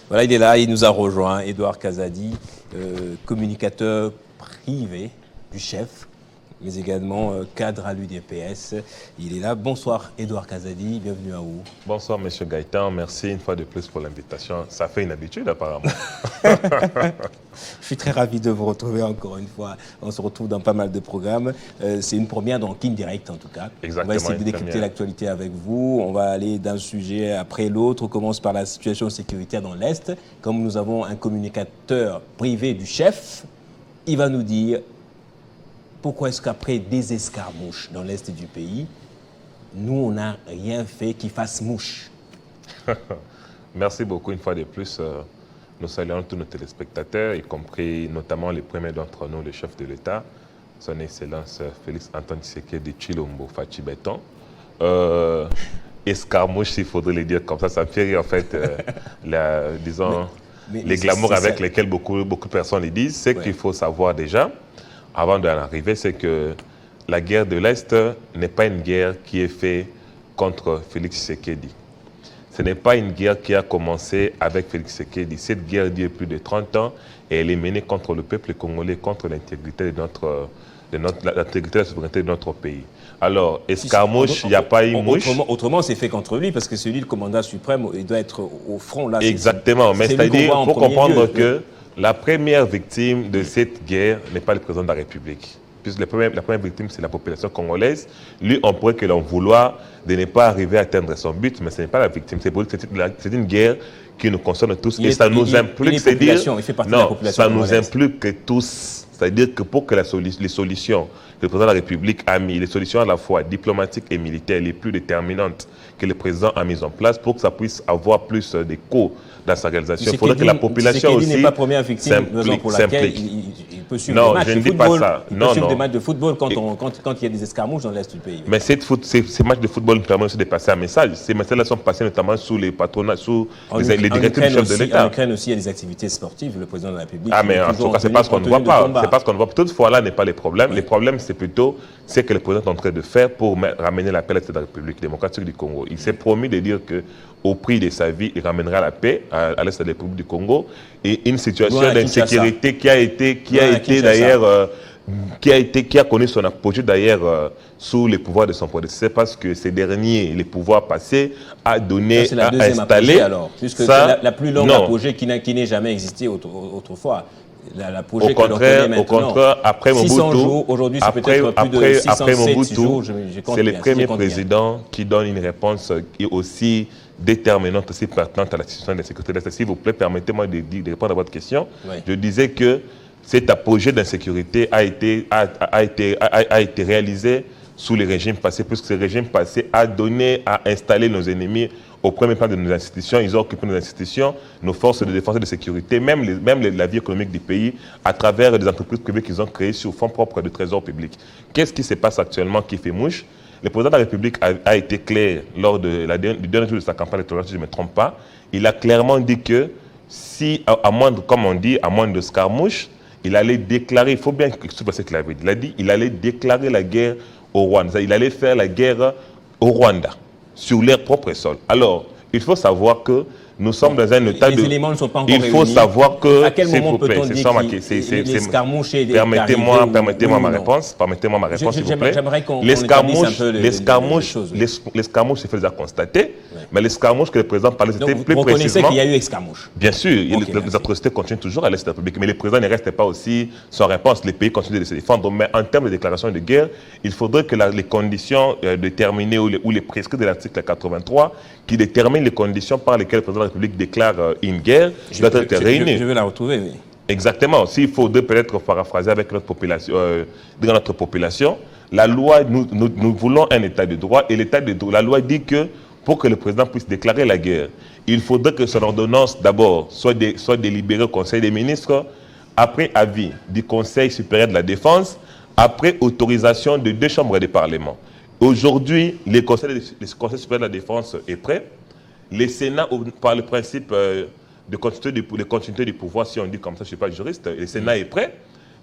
Voilà, il est là, il nous a rejoint, Edouard Kazadi, communicateur privé du chef, mais également cadre à l'UDPS. Il est là. Bonsoir Edouard Kazadi, bienvenue à vous. Bonsoir Monsieur Gaëtan, merci une fois de plus pour l'invitation. Ça fait une habitude apparemment. Je suis très ravi de vous retrouver encore une fois. On se retrouve dans pas mal de programmes. C'est une première dans Kin Direct en tout cas. Exactement. On va essayer de décrypter l'actualité avec vous. On va aller d'un sujet après l'autre. On commence par la situation sécuritaire dans l'Est. Comme nous avons un communicateur privé du chef, il va nous dire pourquoi est-ce qu'après des escarmouches dans l'Est du pays, nous, on n'a rien fait qui fasse mouche. Merci beaucoup une fois de plus. Nous saluons tous nos téléspectateurs, y compris notamment les premiers d'entre nous, le chef de l'État, son Excellence Félix Antoine Tshisekedi Tshilombo Fachi Beton. Escarmouche, s'il faudrait le dire comme ça me fait rire en fait, disons, les glamours avec lesquels beaucoup de personnes le disent. C'est qu'il faut savoir déjà, avant d'en arriver, c'est que la guerre de l'Est n'est pas une guerre qui est faite contre Félix Tshisekedi. Ce n'est pas une guerre qui a commencé avec Félix Tshisekedi. Cette guerre dure plus de 30 ans et elle est menée contre le peuple congolais, contre l'intégrité de la souveraineté de notre pays. Alors, escarmouche, il n'y a pas eu mouche. Autrement, c'est fait contre lui parce que c'est lui le commandant suprême, il doit être au front là. Exactement, mais c'est-à-dire, il faut comprendre que la première victime de cette guerre n'est pas le président de la République. Puisque la première victime, c'est la population congolaise. Lui, on pourrait que l'on vouloir de ne pas arriver à atteindre son but, mais ce n'est pas la victime. C'est une guerre qui nous concerne tous et ça nous implique, c'est-à-dire, non, ça nous implique tous. C'est-à-dire que pour que les solutions que le président de la République a mis, les solutions à la fois diplomatiques et militaires les plus déterminantes que le président a mises en place, pour que ça puisse avoir plus d'écho dans sa réalisation, il faudrait que la population aussi n'est pas première victime, pour laquelle il peut suivre des matchs de football. Il peut suivre des matchs de football quand il y a des escarmouches dans l'Est du pays. Mais ces matchs de football nous permettent aussi de passer un message. Ces messages-là sont passés notamment sous les patronats, sous les directives du chef de l'État. En Ukraine aussi, il y a des activités sportives, le président de la République. Ah, mais en tout cas, c'est pas ce qu'on ne voit pas. C'est pas ce qu'on voit. Toutefois, là n'est pas les problèmes. Les problèmes, c'est plutôt ce que le président est en train de faire pour ramener la paix à la République démocratique du Congo. Il s'est promis de dire que au prix de sa vie, il ramènera la paix à l'Est de la République du Congo et une situation d'insécurité qui a connu son apogée d'ailleurs sous les pouvoirs de son prédécesseur parce que ces derniers, les pouvoirs passés, a donné, a installé. Apogée, alors, puisque c'est la plus longue apogée qui n'ait jamais existé autrefois. Au contraire, après Mobutu, aujourd'hui c'est peut-être plus de 607 jours. C'est le premier président qui donne une réponse qui est aussi déterminante, aussi pertinente à la situation de la sécurité. S'il vous plaît, permettez-moi de répondre à votre question. Oui. Je disais que cet apogée d'insécurité a été réalisé sous les régimes passés, puisque ce régime passé a installé nos ennemis au premier plan de nos institutions. Ils ont occupé nos institutions, nos forces de défense et de sécurité, même la vie économique du pays, à travers des entreprises privées qu'ils ont créées sur fonds propres de trésor public. Qu'est-ce qui se passe actuellement qui fait mouche? Le président de la République a été clair lors du dernier jour de sa campagne électorale, si je ne me trompe pas. Il a clairement dit que si, à moindre, comme on dit, à moindre de escarmouche, il allait déclarer, il faut bien expliquer ce qu'il avait dit. Il a dit qu'il allait déclarer la guerre au Rwanda. Il allait faire la guerre au Rwanda, sur leur propre sol. Alors, il faut savoir que nous sommes dans un état de... Les éléments ne sont pas encore réunis. Il faut savoir que... À quel moment peut-on dire l'escarmouche est Permettez-moi ma réponse. Permettez-moi ma réponse, s'il vous plaît. J'aimerais qu'on l'escarmouche, c'est fait déjà constater, mais l'escarmouche que le président parlait, c'était plus précisément... Vous reconnaissez qu'il y a eu escarmouche? Bien sûr, les atrocités continuent toujours à l'Est de la République, mais le président ne reste pas aussi sans réponse. Les pays continuent de se défendre. Mais en termes de déclaration de guerre, il faudrait que les conditions déterminées ou les prescrits de l'article 83 qui déterminent les conditions par lesquelles le président de la République déclare une guerre doivent être réunies. Je vais la retrouver, oui. Exactement. S'il faudrait peut-être paraphraser avec notre population, dans notre population, la loi, nous voulons un état de droit et l'état de droit, la loi dit que pour que le président puisse déclarer la guerre, il faudrait que son ordonnance d'abord soit délibérée au Conseil des ministres, après avis du Conseil supérieur de la défense, après autorisation de 2 chambres du Parlement. Aujourd'hui, le Conseil supérieur de la défense est prêt. Le Sénat, par le principe de continuité du pouvoir, si on dit comme ça, je ne suis pas juriste, le Sénat est prêt.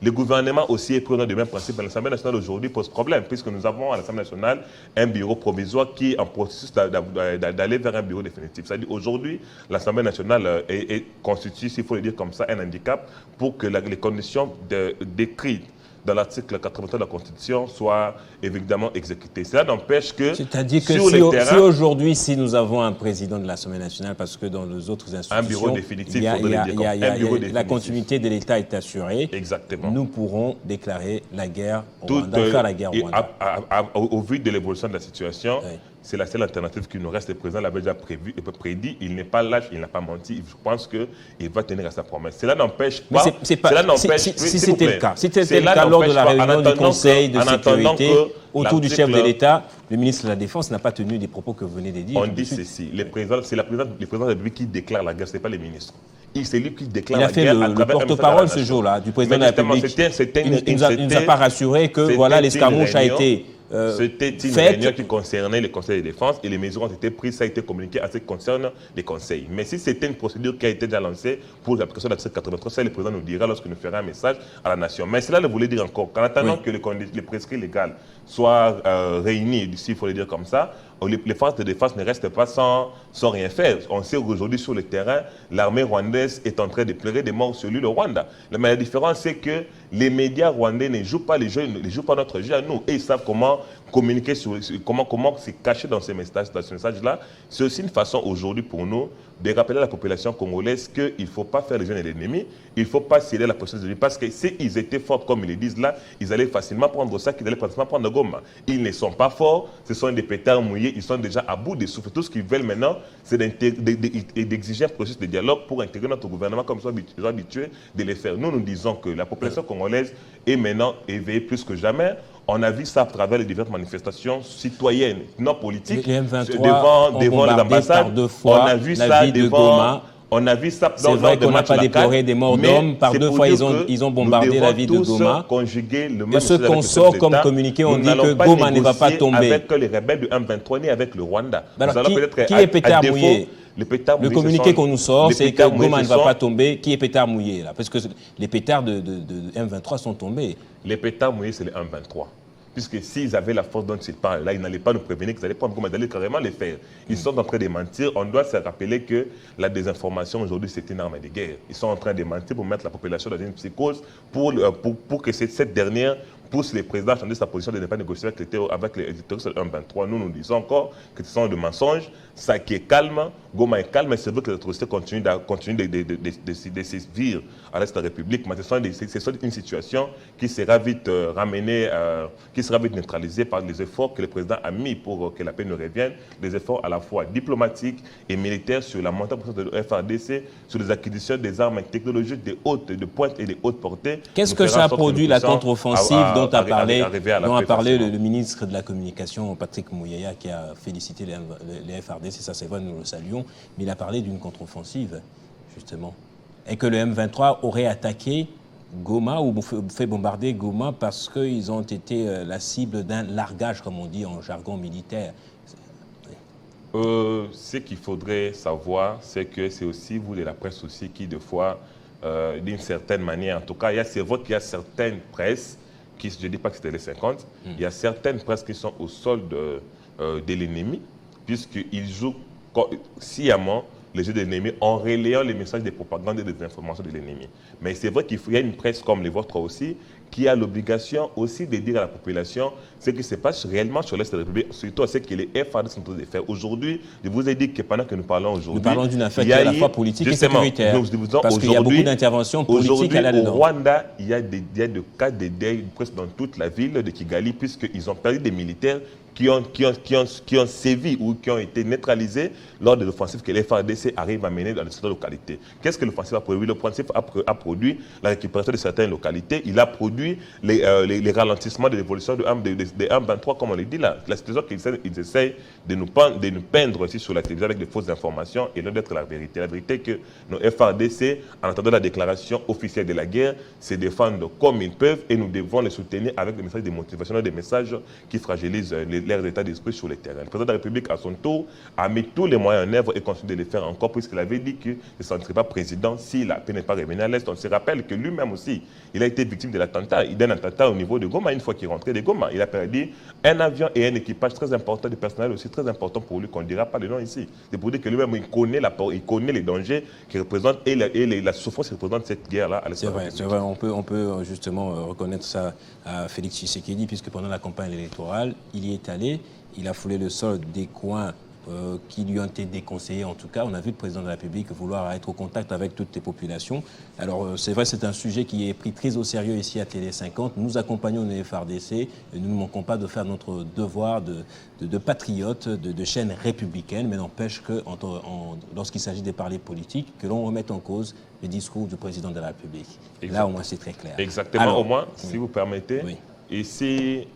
Le gouvernement aussi est prenant du même principe. L'Assemblée nationale aujourd'hui pose problème, puisque nous avons à l'Assemblée nationale un bureau provisoire qui est en processus d'aller vers un bureau définitif. C'est-à-dire aujourd'hui, l'Assemblée nationale constitue, s'il faut le dire comme ça, un handicap pour que les conditions décrites dans l'article 83 de la Constitution soient évidemment exécutées. Cela n'empêche que, c'est-à-dire que si aujourd'hui, si nous avons un président de l'Assemblée nationale, parce que dans les autres institutions, un bureau définitif, la continuité de l'État est assurée. Exactement. Nous pourrons déclarer la guerre au Rwanda, faire la guerre au Rwanda. Au vu de l'évolution de la situation, oui. C'est la seule alternative qui nous reste. Le président l'avait déjà prédit. Il n'est pas lâche, il n'a pas menti. Je pense qu'il va tenir à sa promesse. Cela n'empêche pas. Si c'était le cas, lors de la réunion du Conseil de sécurité autour du chef de l'État, le ministre de la Défense n'a pas tenu des propos que vous venez de dire. On dit ceci. C'est le président de la République qui déclare la guerre, ce n'est pas les ministres. C'est lui qui déclare la guerre. Il a fait le porte-parole ce jour-là du président de la République. Il ne nous a pas rassuré que voilà, l'escarmouche a été c'était une réunion qui concernait le Conseil de défense et les mesures ont été prises, ça a été communiqué à ce qui concerne les conseils. Mais si c'était une procédure qui a été déjà lancée pour l'application de l'article 83, ça le président nous dira lorsqu'il nous fera un message à la nation. Mais cela le voulait dire encore qu'en attendant que les prescrits légaux soient réunis, d'ici il faut le dire comme ça, les forces de défense ne restent pas sans rien faire. On sait qu'aujourd'hui sur le terrain, l'armée rwandaise est en train de pleurer des morts sur l'île au Rwanda. Mais la différence, c'est que les médias rwandais ne jouent pas les jeux, ne jouent pas notre jeu à nous. Et ils savent comment communiquer, comment se cacher dans ces messages-là. C'est aussi une façon aujourd'hui pour nous de rappeler à la population congolaise qu'il ne faut pas faire les jeunes et l'ennemi, il ne faut pas sceller la procédure de vie, parce que s'ils étaient forts, comme ils le disent là, ils allaient facilement prendre ça, qu'ils allaient facilement prendre Goma. Ils ne sont pas forts, ce sont des pétards mouillés, ils sont déjà à bout de souffle. Tout ce qu'ils veulent maintenant, c'est d'exiger un processus de dialogue pour intégrer notre gouvernement comme ils sont habitués de les faire. Nous disons que la population congolaise est maintenant éveillée plus que jamais. On a vu ça à travers les diverses manifestations citoyennes, non politiques, devant les ambassades. On a vu ça devant. On a vu ça dans le vrai qu'on n'a pas déploré des morts d'hommes. Par deux fois, ils ont bombardé la ville de Goma. Et ce qu'on sort comme communiqué, on dit que Goma ne va pas tomber. Avec les rebelles du M23 ni avec le Rwanda. Alors, qui est pétard mouillé? Le communiqué qu'on nous sort, c'est que Goma ne va pas tomber. Qui est pétard mouillé là? Parce que les pétards de M23 sont tombés. Les pétards mouillés, c'est les M23. Puisque s'ils avaient la force dont ils parlent, là, ils n'allaient pas nous prévenir qu'ils allaient prendre Goma, ils allaient carrément les faire. Ils sont en train de mentir. On doit se rappeler que la désinformation aujourd'hui, c'est une arme de guerre. Ils sont en train de mentir pour mettre la population dans une psychose, pour que cette dernière pousse les présidents à changer sa position de ne pas négocier avec les terroristes de 1-23. Nous disons encore que ce sont des mensonges. Ça qui est calme, Goma est calme, mais c'est vrai que les autorités continuent de sévir à l'Est de la République. Mais c'est une situation qui sera vite ramenée, qui sera vite neutralisée par les efforts que le président a mis pour que la paix nous revienne. Des efforts à la fois diplomatiques et militaires sur la montée en puissance de FARDC, sur les acquisitions des armes technologiques de pointe et de haute portée. Qu'est-ce que ça a produit, la contre-offensive dont a parlé le ministre de la Communication, Patrick Mouyaya, qui a félicité les FARDC, ça c'est vrai, nous le saluons, mais il a parlé d'une contre-offensive, justement. Et que le M23 aurait attaqué Goma ou fait bombarder Goma parce qu'ils ont été la cible d'un largage, comme on dit en jargon militaire. Ce qu'il faudrait savoir, c'est que c'est aussi vous de la presse aussi qui, de fois, d'une certaine manière, en tout cas, c'est vrai qu'il y a certaines presses qui, je ne dis pas que c'était les 50, il y a certaines presses qui sont au sol de l'ennemi, puisqu'ils jouent sciemment les jeux de l'ennemi en relayant les messages de propagande et des informations de l'ennemi. Mais c'est vrai qu'il y a une presse comme les vôtres aussi, qui a l'obligation aussi de dire à la population ce qui se passe réellement sur l'Est de la République, surtout à ce que les FARDC sont en train de faire. Aujourd'hui, je vous ai dit que pendant que nous parlons aujourd'hui... Nous parlons d'une affaire qui est à la fois politique et sécuritaire. Parce qu'il y a beaucoup d'interventions politiques à là-dedans. Au Rwanda, il y a des cas de deuil presque dans toute la ville de Kigali, puisqu'ils ont perdu des militaires qui ont sévi ou qui ont été neutralisés lors de l'offensive que les FARDC arrivent à mener dans certaines localités. Qu'est-ce que l'offensive a produit? L'offensive a produit la récupération de certaines localités. Il a produit les ralentissements de l'évolution de 1-23, comme on le dit là. La situation qu'ils essayent de nous peindre aussi sur la télévision avec de fausses informations et non d'être la vérité. La vérité est que nos FARDC, en attendant la déclaration officielle de la guerre, se défendent comme ils peuvent et nous devons les soutenir avec des messages de motivation, des messages qui fragilisent leurs états d'esprit sur le terrain. Le président de la République, à son tour, a mis tous les moyens en œuvre et continue de les faire encore, puisqu'il avait dit qu'il ne serait pas président si la paix n'est pas revenue à l'Est. On se rappelle que lui-même aussi, il a été victime de l'attentat. D'un attentat au niveau de Goma, une fois qu'il rentrait de Goma. Il a perdu un avion et un équipage très important, du personnel aussi très important pour lui, qu'on ne dira pas le nom ici. C'est pour dire que lui-même, il connaît les dangers qui représentent et la souffrance qui représente cette guerre-là à l'Est. C'est vrai, on peut justement reconnaître ça à Félix Tshisekedi, puisque pendant la campagne électorale, il y est allé, il a foulé le sol des coins qui lui ont été déconseillés. En tout cas, on a vu le président de la République vouloir être au contact avec toutes les populations. Alors, c'est vrai, c'est un sujet qui est pris très au sérieux ici à Télé 50. Nous accompagnons les FARDC et nous ne manquons pas de faire notre devoir de patriote, de chaîne républicaine, mais n'empêche que lorsqu'il s'agit des parler politiques, que l'on remette en cause le discours du président de la République. Là, au moins, c'est très clair. Exactement. Alors, au moins, si vous permettez, oui. Ici,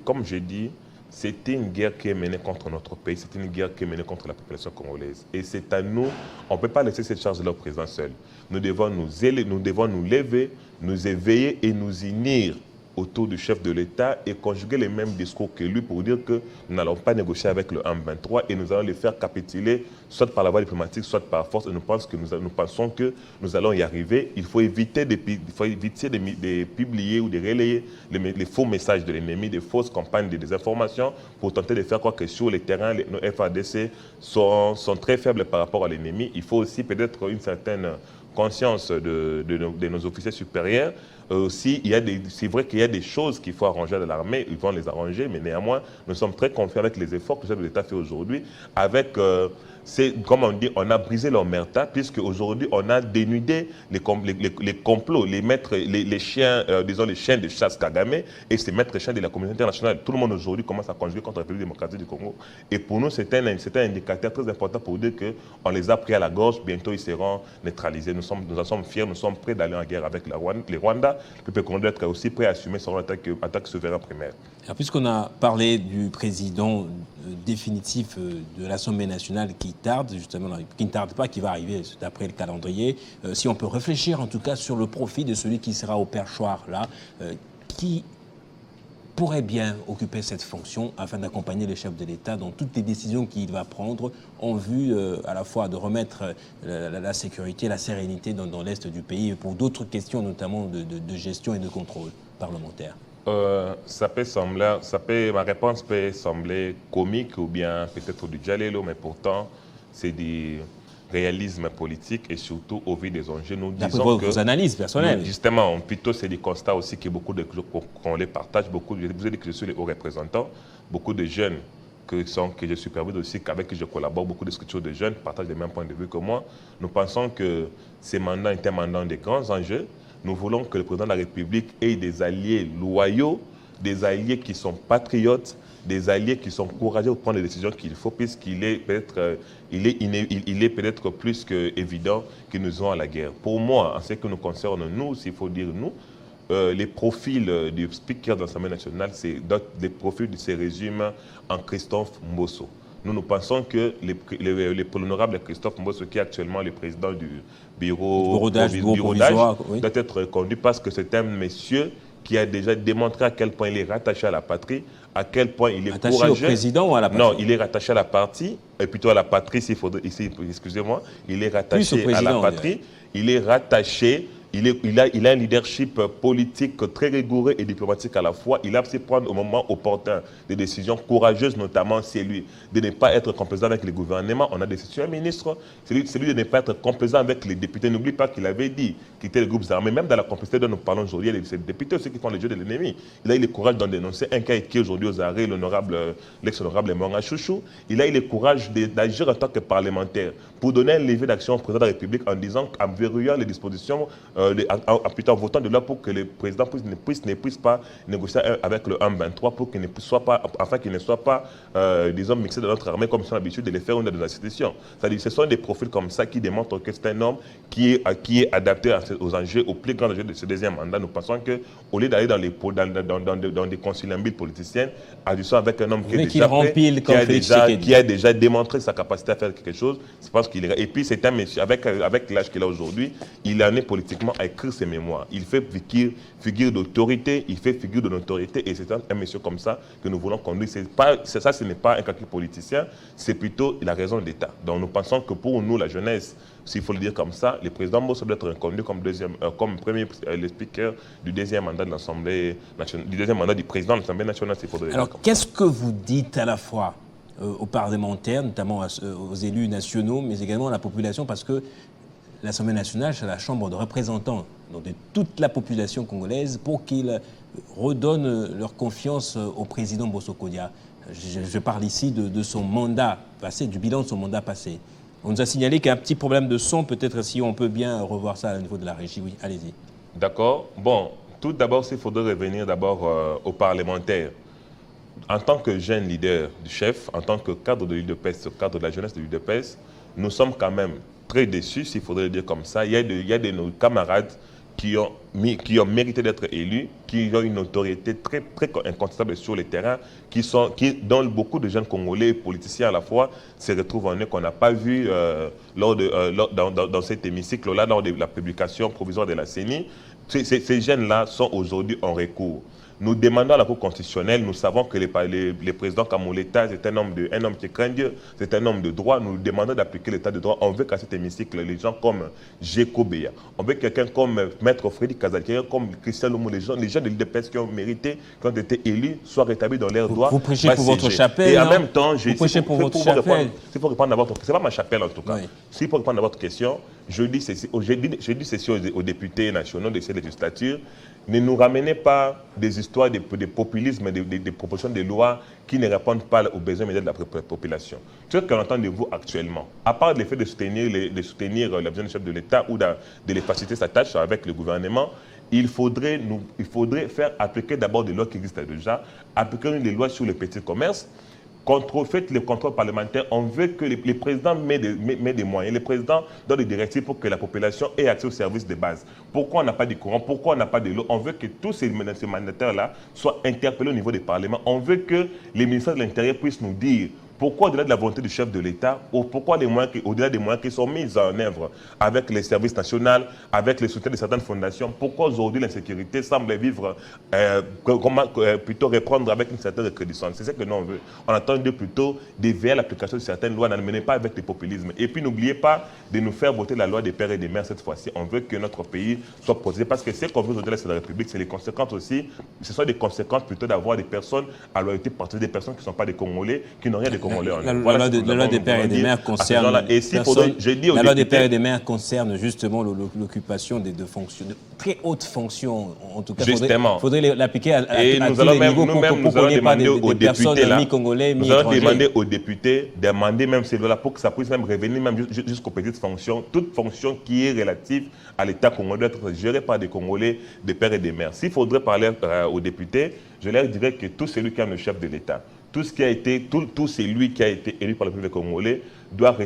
comme je dis, c'était une guerre qui est menée contre notre pays, c'est une guerre qui est menée contre la population congolaise. Et c'est à nous, on ne peut pas laisser cette charge-là au président seul. Nous devons nous lever, nous éveiller et nous unir autour du chef de l'État et conjuguer les mêmes discours que lui pour dire que nous n'allons pas négocier avec le M23 et nous allons les faire capituler soit par la voie diplomatique, soit par force. Et nous pensons que nous allons y arriver. Il faut éviter de publier ou de relayer les faux messages de l'ennemi, des fausses campagnes de désinformation pour tenter de faire croire que sur le terrain, nos FARDC sont très faibles par rapport à l'ennemi. Il faut aussi peut-être une certaine conscience de nos officiers supérieurs. Aussi, c'est vrai qu'il y a des choses qu'il faut arranger dans l'armée, ils vont les arranger, mais néanmoins, nous sommes très confiants avec les efforts que le chef de l'État fait aujourd'hui, avec, comme on dit, on a brisé l'omerta, puisque aujourd'hui, on a dénudé les complots, les chiens, disons les chiens de chasse Kagame, et ces maîtres chiens de la communauté internationale. Tout le monde aujourd'hui commence à conjuguer contre la République démocratique du Congo. Et pour nous, c'est un indicateur très important pour dire qu'on les a pris à la gorge, bientôt ils seront neutralisés. Nous en sommes fiers, nous sommes prêts d'aller en guerre avec les Rwandais. Le peuple congolais doit être aussi prêt à assumer son attaque souveraine primaire. Puisqu'on a parlé du président définitif de l'Assemblée nationale qui tarde, justement, qui ne tarde pas, qui va arriver d'après le calendrier, si on peut réfléchir en tout cas sur le profil de celui qui sera au perchoir là, qui pourrait bien occuper cette fonction afin d'accompagner le chef de l'État dans toutes les décisions qu'il va prendre en vue à la fois de remettre la sécurité, la sérénité dans l'Est du pays et pour d'autres questions notamment de gestion et de contrôle parlementaire. Ma réponse peut sembler comique ou bien peut-être du djalelo, mais pourtant c'est du réalisme politique et surtout au vu des enjeux. Nous disons vos analyses personnelles. Justement, plutôt c'est des constats aussi que beaucoup de qu'on les partage. Vous avez dit que je suis le haut représentant. Beaucoup de jeunes que je supervise aussi, avec qui je collabore, beaucoup de structures de jeunes partagent les mêmes points de vue que moi. Nous pensons que ces mandats étaient un mandat de grands enjeux. Nous voulons que le président de la République ait des alliés loyaux, des alliés qui sont patriotes, des alliés qui sont courageux pour prendre les décisions qu'il faut, puisqu'il est peut-être peut-être plus qu'évident que nous sommes à la guerre. Pour moi, en ce qui nous concerne, nous, s'il faut dire nous, les profils du speaker de l'Assemblée nationale, les profils se résument en Christophe Mbosso. Nous pensons que l'honorable Christophe Mbosso, qui est actuellement le président du bureau d'âge, doit être conduit parce que c'est un monsieur qui a déjà démontré à quel point il est rattaché à la patrie, à quel point il est attaché courageux. Au président ou à la patrie? Non, il est rattaché à la patrie, et plutôt à la patrie, excusez-moi, il est rattaché à la patrie, il est rattaché. Il a un leadership politique très rigoureux et diplomatique à la fois. Il a su prendre au moment opportun des décisions courageuses, notamment c'est lui, de ne pas être complaisant avec le gouvernement. On a décidé un ministre, c'est lui de ne pas être complaisant avec les députés. N'oublie pas qu'il avait dit qu'il était les groupes armés. Même dans la complicité dont nous parlons aujourd'hui, il y a des députés aussi qui font les jeux de l'ennemi. Il a eu le courage d'en dénoncer un cas qui est aujourd'hui aux arrêts, l'ex-honorable Monga Chouchou. Il a eu le courage d'agir en tant que parlementaire pour donner un levier d'action au président de la République en disant, en verrouillant les dispositions, en votant de là pour que le président ne puisse pas négocier avec le M23 pour qu'il ne soit pas, afin qu'il ne soit pas, disons, mixé dans notre armée comme ils ont l'habitude de les faire dans des institutions. C'est-à-dire, ce sont des profils comme ça qui démontrent que c'est un homme qui est adapté aux enjeux, aux plus grands enjeux de ce deuxième mandat. Nous pensons qu'au lieu d'aller dans des conciliables politiciennes, agissons avec un homme qui est déjà prêt, qui a déjà démontré sa capacité à faire quelque chose. Je pense qu'il est. Et puis c'est un monsieur, avec l'âge qu'il a aujourd'hui, il en est politiquement également à écrire ses mémoires. Il fait figure d'autorité, il fait figure de notoriété, et c'est un monsieur comme ça que nous voulons conduire. Ça, ce n'est pas un calcul politicien, c'est plutôt la raison de l'État. Donc nous pensons que pour nous, la jeunesse, s'il faut le dire comme ça, le président Mbosso doit être reconduit comme le speaker du deuxième mandat de l'Assemblée nationale, du deuxième mandat du président de l'Assemblée nationale, s'il faudrait. Alors, qu'est-ce que vous dites à la fois aux parlementaires, notamment aux élus nationaux, mais également à la population, parce que l'Assemblée nationale, c'est la chambre de représentants donc de toute la population congolaise, pour qu'ils redonnent leur confiance au président Mbosso Kodia. Je parle ici de son mandat passé, du bilan de son mandat passé. On nous a signalé qu'il y a un petit problème de son, peut-être si on peut bien revoir ça au niveau de la régie. Oui, allez-y. D'accord. Bon, tout d'abord, il faudrait revenir d'abord aux parlementaires. En tant que jeune leader du chef, en tant que cadre de l'UDPS, cadre de la jeunesse de l'UDPS, nous sommes quand même très déçus, s'il faudrait le dire comme ça. Il y a de nos camarades qui ont mérité d'être élus, qui ont une autorité très incontestable sur le terrain, dont beaucoup de jeunes Congolais, politiciens à la fois, se retrouvent en eux qu'on n'a pas vu dans cet hémicycle-là, lors de la publication provisoire de la CENI. Ces jeunes-là sont aujourd'hui en recours. Nous demandons à la Cour constitutionnelle, nous savons que le président Kamoleta est un homme qui craint Dieu, c'est un homme de droit. Nous demandons d'appliquer l'état de droit. On veut qu'à cet hémicycle, les gens comme Géco Béa, on veut quelqu'un comme Maître Frédéric Kazal, quelqu'un comme Christian Lomo, les gens de l'UDPS qui ont mérité, qui ont été élus, soient rétablis dans leurs droits. Vous prêchez pour votre chapelle. Et en même temps, vous prêchez pour votre chapelle. S'il faut répondre à votre question, ce n'est pas ma chapelle en tout cas. Oui. S'il faut répondre à votre question, je dis ceci aux députés nationaux de cette législature. Ne nous ramenez pas des histoires de populisme, des propositions de loi qui ne répondent pas aux besoins immédiats de la population. Ce qu'on entend de vous actuellement, à part le fait de soutenir la vision du chef de l'État ou de les faciliter sa tâche avec le gouvernement, il faudrait faire appliquer d'abord des lois qui existent déjà, appliquer des lois sur le petit commerce. Faites le contrôle parlementaire, on veut que les présidents mettent des moyens, les présidents donnent des directives pour que la population ait accès aux services de base. Pourquoi on n'a pas de courant, pourquoi on n'a pas de l'eau? On veut que tous ces mandataires-là soient interpellés au niveau des parlements. On veut que les ministères de l'Intérieur puissent nous dire pourquoi, au-delà de la volonté du chef de l'État, pourquoi au-delà des moyens qui sont mis en œuvre avec les services nationaux, avec le soutien de certaines fondations, pourquoi aujourd'hui l'insécurité semble vivre, plutôt reprendre avec une certaine recrudescence. C'est ce que nous on veut. On attend plutôt d'éveiller l'application de certaines lois, n'amenez pas avec le populisme. Et puis n'oubliez pas de nous faire voter la loi des pères et des mères cette fois-ci. On veut que notre pays soit protégé parce que ce qu'on veut aujourd'hui, c'est la République, c'est les conséquences aussi. Ce sont des conséquences plutôt d'avoir des personnes à loyauté partagée, des personnes qui ne sont pas des Congolais, qui n'ont rien de Congolais. La loi des pères et des mères concerne la loi des pères et des mères concerne justement l'occupation des fonctions, de très hautes fonctions. En tout cas, il faudrait l'appliquer à tous les niveaux pour qu'on n'ait pas des personnes mi-congolais, mi-étrangers. Nous allons demander aux députés d'amender même ces lois-là pour que ça puisse même revenir même jusqu'aux petites fonctions. Toute fonction qui est relative à l'État congolais doit être gérée par des Congolais, des pères et des mères. S'il faudrait parler aux députés, je leur dirais que tout celui qui est le chef de l'État, tout celui qui a été élu par le peuple congolais doit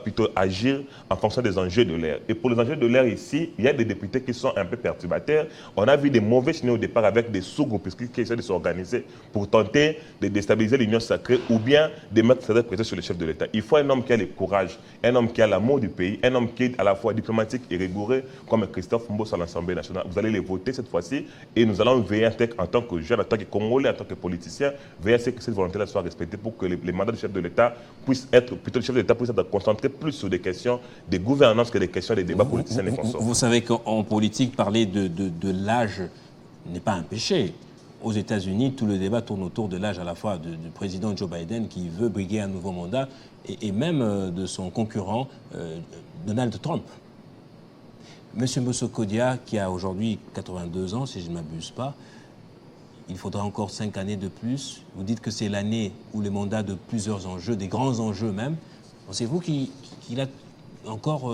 plutôt agir en fonction des enjeux de l'ère. Et pour les enjeux de l'ère ici, il y a des députés qui sont un peu perturbateurs. On a vu des mauvais signaux au départ avec des sous-groupes qui essaient de s'organiser pour tenter de déstabiliser l'Union sacrée ou bien de mettre cette pression sur le chef de l'État. Il faut un homme qui a le courage, un homme qui a l'amour du pays, un homme qui est à la fois diplomatique et rigoureux comme Christophe Mbosso à l'Assemblée nationale. Vous allez les voter cette fois-ci et nous allons veiller en tant que jeune, en tant que Congolais, en tant que politicien, veiller à ce que cette volonté-là soit respectée pour que les mandats du chef de l'État puissent être plutôt le chef de l'État puisse être concentré plus sur des questions de gouvernance que des questions des débats politiciens et consorts. Vous savez qu'en politique, parler de l'âge n'est pas un péché. Aux États-Unis, tout le débat tourne autour de l'âge à la fois du président Joe Biden qui veut briguer un nouveau mandat et même de son concurrent Donald Trump. Monsieur Mbosso Kodia, qui a aujourd'hui 82 ans, si je ne m'abuse pas, il faudra encore 5 années de plus. Vous dites que c'est l'année où les mandats de plusieurs enjeux, des grands enjeux même. Pensez-vous qu'il a encore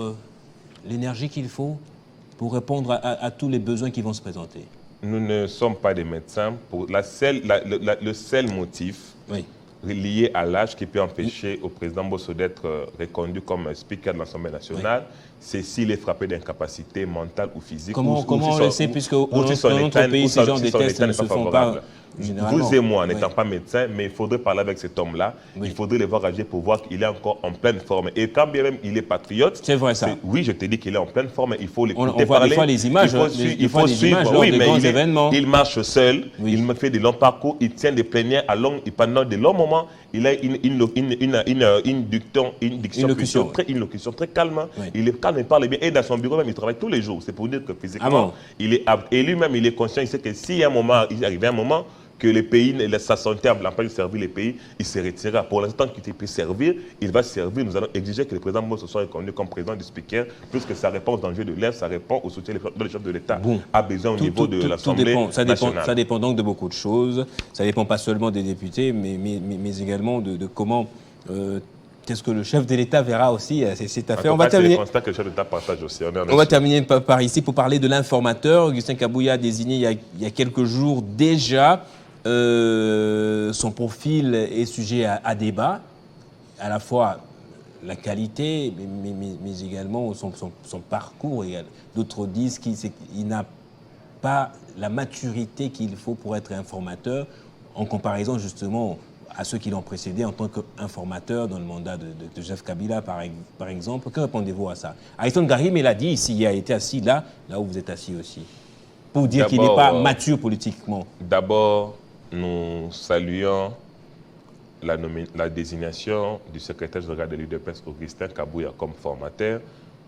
l'énergie qu'il faut pour répondre à tous les besoins qui vont se présenter? Nous ne sommes pas des médecins. Le seul motif lié à l'âge qui peut empêcher au président Mbosso d'être reconduit comme speaker de l'Assemblée nationale, c'est s'il est frappé d'incapacité mentale ou physique. Comment on le sait, puisque dans notre pays, ces genres de tests ne se font pas généralement. Vous et moi, n'étant pas médecin, mais il faudrait parler avec cet homme-là. Oui. Il faudrait le voir agir pour voir qu'il est encore en pleine forme. Et quand bien même il est patriote, c'est vrai ça. Oui, je te dis qu'il est en pleine forme. Il faut l'écouter parler. On voit des fois les images. Il faut suivre. Oui, mais il marche seul. Oui. Il me fait des longs parcours. Il tient des plénières pendant de longs moments. Il a une diction très calme. Oui. Il est calme, il parle bien. Et dans son bureau même, il travaille tous les jours. C'est pour dire que physiquement, il est apte. Et lui-même, il est conscient. Il sait que s'il arrive un moment que le pays, sa santé n'a pas servi les pays, il se retirera. Pour l'instant qu'il peut servir, il va servir. Nous allons exiger que le président Moïse soit reconnu comme président du speaker, puisque ça répond aux enjeux de l'ère, ça répond au soutien dont le chef de l'État a besoin au niveau de l'Assemblée nationale. Ça dépend donc de beaucoup de choses. Ça ne dépend pas seulement des députés, mais également de comment... Qu'est-ce que le chef de l'État verra aussi cette affaire. On va terminer. C'est que le chef de l'État partage aussi. On va terminer par ici pour parler de l'informateur. Augustin Kabouya a désigné il y a quelques jours déjà. Son profil est sujet à débat, à la fois la qualité, mais également son parcours. D'autres disent qu'il n'a pas la maturité qu'il faut pour être informateur, en comparaison justement à ceux qui l'ont précédé en tant qu'informateur dans le mandat de Joseph Kabila, par exemple. Que répondez-vous à ça? Aïsson Garim, il a dit ici, il a été assis là où vous êtes assis aussi, pour dire qu'il n'est pas mature politiquement. D'abord, nous saluons la désignation du secrétaire général de l'UDPS, Augustin Kabouya, comme formateur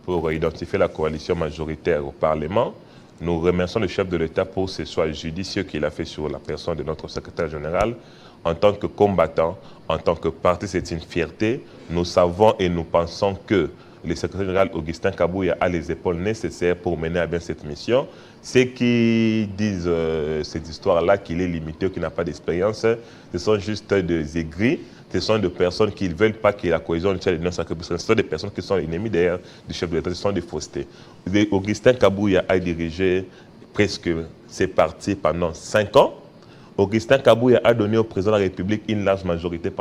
pour identifier la coalition majoritaire au Parlement. Nous remercions le chef de l'État pour ce choix judicieux qu'il a fait sur la personne de notre secrétaire général. En tant que combattant, en tant que parti, c'est une fierté. Nous savons et nous pensons que le secrétaire général Augustin Kabouya a les épaules nécessaires pour mener à bien cette mission. Ceux qui disent cette histoire-là, qu'il est limité ou qu'il n'a pas d'expérience, ce sont juste des aigris. Ce sont des personnes qui ne veulent pas qu'il y ait la cohésion de l'Union sacrée. Ce sont des personnes qui sont ennemies d'ailleurs du chef de l'État. Ce sont des faussetés. Augustin Kabouya a dirigé presque ses partis pendant 5 ans. Augustin Kabouya a donné au président de la République une large majorité,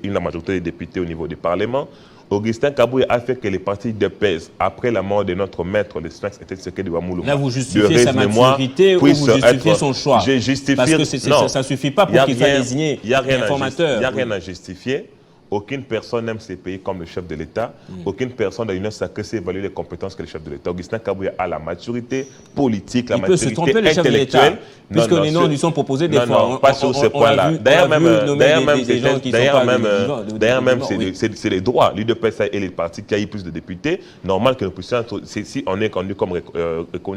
la majorité des députés au niveau du Parlement. Augustin Kabouya a fait que les partis de PES, après la mort de notre maître, le Sphinx Tshisekedi Wamoulouma, là, vous justifiez sa maturité ou vous justifiez son choix? Je justifie. Parce que ça ne suffit pas pour qu'il soit désigné informateur. Il n'y a rien à justifier. Aucune personne n'aime ces pays comme le chef de l'État. Aucune personne dans l'Union sacrée sait évaluer les compétences que le chef de l'État. Augustin Kabouya a la maturité politique, la maturité intellectuelle. Il peut se tromper, le chef de l'État, puisque les noms lui sont proposés des fois. Non, pas sur ce point-là. D'ailleurs même, c'est les droits. L'UDPS est le parti qui a eu plus de députés. Normal que nous puissions, si on est reconnu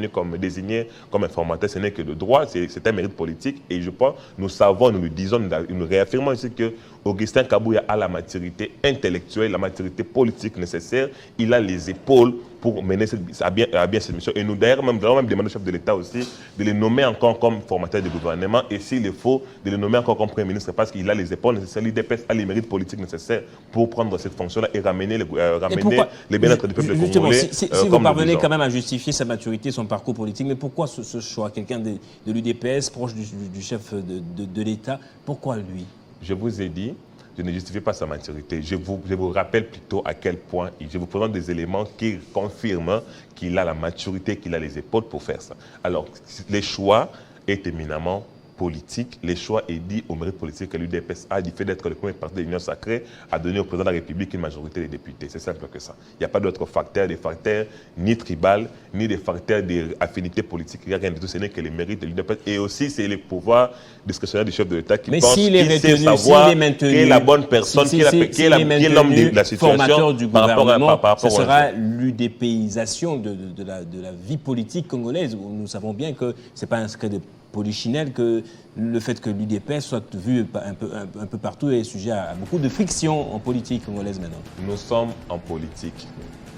comme désigné comme informateur, ce n'est que de droit, c'est un mérite politique. Et je pense, nous savons, nous le disons, nous réaffirmons ici que Augustin Kabouya a la maturité intellectuelle, la maturité politique nécessaire. Il a les épaules pour mener à bien cette mission. Et nous, d'ailleurs, même demander au chef de l'État aussi de les nommer encore comme formateur du gouvernement et s'il est faux, de les nommer encore comme Premier ministre parce qu'il a les épaules nécessaires. L'UDPS a les mérites politiques nécessaires pour prendre cette fonction-là et ramener les bien-être du peuple congolais. Si vous parvenez quand même à justifier sa maturité, son parcours politique, mais pourquoi ce choix? Quelqu'un de l'UDPS, proche du chef de l'État, pourquoi lui? Je vous ai dit, je ne justifie pas sa maturité. Je vous rappelle plutôt à quel point, je vous présente des éléments qui confirment qu'il a la maturité, qu'il a les épaules pour faire ça. Alors, les choix est éminemment politique. Les choix est dit au mérite politique que l'UDPS a du fait d'être le premier parti de l'Union sacrée à donner au président de la République une majorité des députés. C'est simple que ça. Il n'y a pas d'autres facteurs, des facteurs ni tribal, ni des facteurs d'affinités politiques. Il n'y a rien du tout. Ce n'est que les mérites de l'UDPS. Et aussi, c'est le pouvoir discrétionnaire du chef de l'État qui pense qu'il sait savoir qui est la bonne personne, qui est l'homme de la situation formateur du gouvernement. Ce sera l'UDPisation de la vie politique congolaise. Nous savons bien que ce n'est pas un secret de polichinelle que le fait que l'UDPS soit vu un peu partout est sujet à beaucoup de frictions en politique congolaise maintenant. Nous sommes en politique.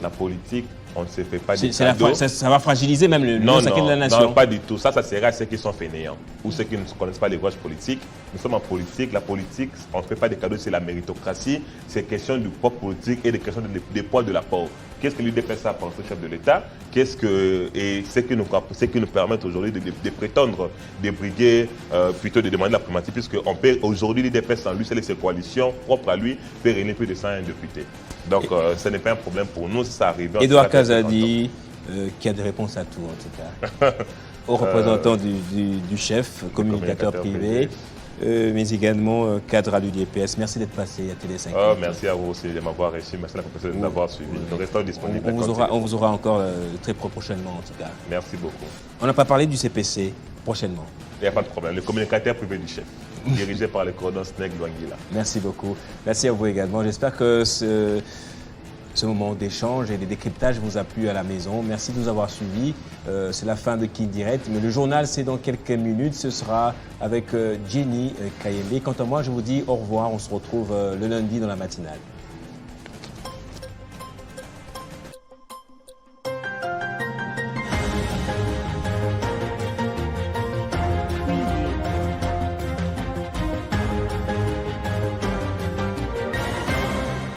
La politique, on ne se fait pas des cadeaux. Ça va fragiliser même l'Union sacrée de la nation. Non, pas du tout. Ça sera à ceux qui sont fainéants ou ceux qui ne connaissent pas les rouages politiques. Nous sommes en politique. La politique, on ne fait pas des cadeaux, c'est la méritocratie. C'est question du peuple politique et des questions des poids de la pauvre. qu'est-ce que l'UDPS a apporté au chef de l'État, et ce qui nous permet aujourd'hui de prétendre des briguer, plutôt de demander la primatie, puisque aujourd'hui l'UDPS en lui, c'est ses coalitions propres à lui, peut réunir plus de 101 députés. Donc ce n'est pas un problème pour nous, ça arrive. Édouard Kazadi, qui a des réponses à tout en tout cas, aux représentants du chef, communicateur privé. Mais également cadre à l'UDPS. Merci d'être passé à Télé 5. Merci à vous aussi de m'avoir reçu. Merci à la professeure de m'avoir suivi. Nous restons disponibles. On vous aura encore très prochainement en tout cas. Merci beaucoup. On n'a pas parlé du CPC prochainement. Il n'y a pas de problème. Le communicateur privé du chef, dirigé par le coordonnateur Sneg Luangila. Merci beaucoup. Merci à vous également. J'espère que ce moment d'échange et de décryptage vous a plu à la maison. Merci de nous avoir suivis. C'est la fin de King Direct, mais le journal, c'est dans quelques minutes. Ce sera avec Jenny Kayembe. Quant à moi, je vous dis au revoir. On se retrouve le lundi dans la matinale.